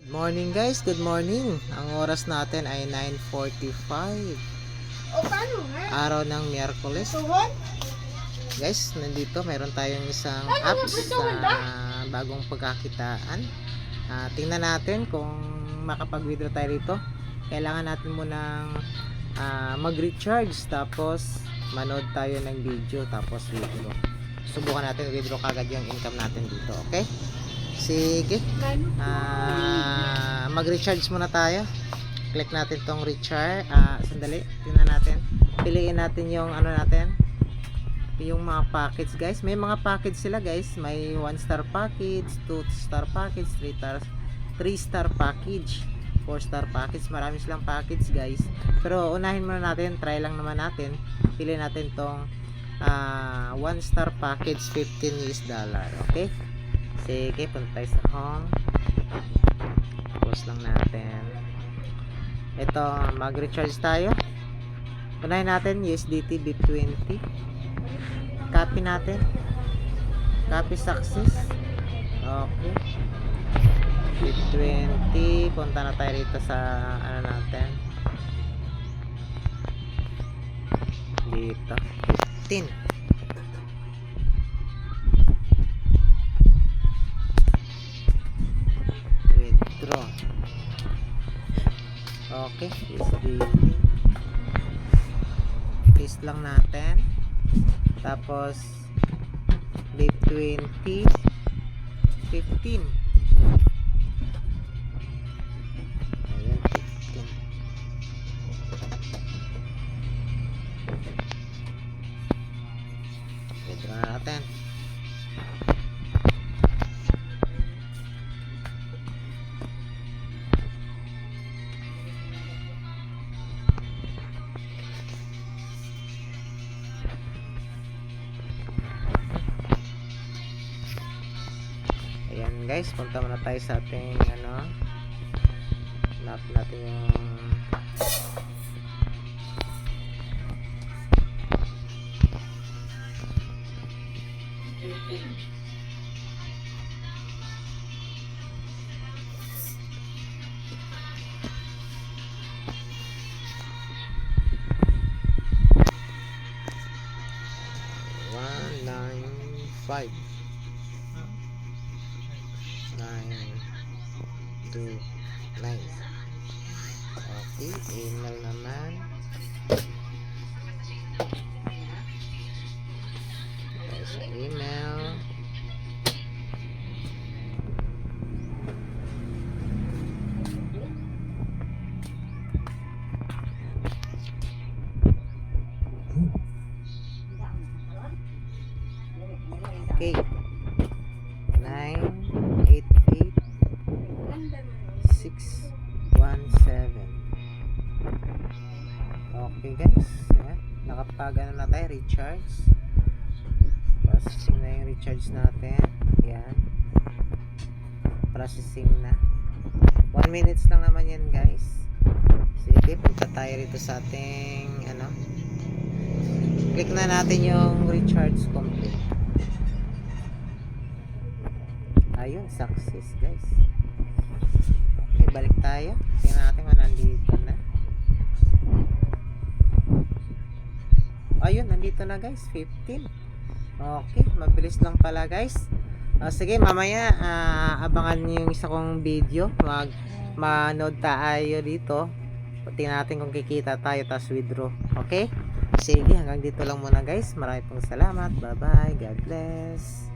Morning guys, good morning. Ang oras natin ay 9:45. O paano nga? Araw ng Miyerkules. Tuhod? Guys, nandito mayroon tayong isang Ano apps nga, na bagong pagkakitaan. Tingnan natin kung makapag-withdraw tayo rito. Kailangan natin munang mag-recharge tapos manood tayo ng video tapos withdraw. Subukan natin withdraw kagad yung income natin dito, okay? Sige. Mag-recharge muna tayo. Click natin tong recharge. Sandali, tingnan natin. Piliin natin yung ano natin, yung mga package guys. May mga package sila guys. May 1-star package, 2-star package, 3-star package, 4-star package. Marami silang package guys. Pero unahin muna natin, try lang naman natin. Piliin natin tong 1-star package, $15. Okay? Sige, punta tayo sa home. Close lang natin. Ito, mag-recharge tayo. Unahin natin USDT BIP20. Copy natin. Copy success. Okay. BIP20. Punta na tayo rito sa ano natin. Dito. 15. Withdraw. Okay. USDT. Paste lang natin. Tapos BIP20 15. Ayan, 15. Withdraw natin. Ayan guys, punta muna tayo sa ating ano, hanap natin yung $195 929. Okay, email naman. Tayo sa email. Okay. 988-617. Okay guys, yan. Nakapag-ano na tayo, recharge. Processing na yung recharge natin. Yan. Processing na. 1 minutes lang naman yan guys. Sige, punta tayo rito sa ating ano. Click na natin yung recharge complete. Ayun, success guys. Okay, balik tayo. Tingnan natin kung nandito na. Ayun, nandito na guys, 15. Okay, mabilis lang pala guys. Sige, mamaya abangan niyo yung isa kong video. Manood tayo dito. Tingnan natin kung kikita tayo tas withdraw. Okay? Sige, hanggang dito lang muna guys. Maraming pong salamat. Bye bye. God bless.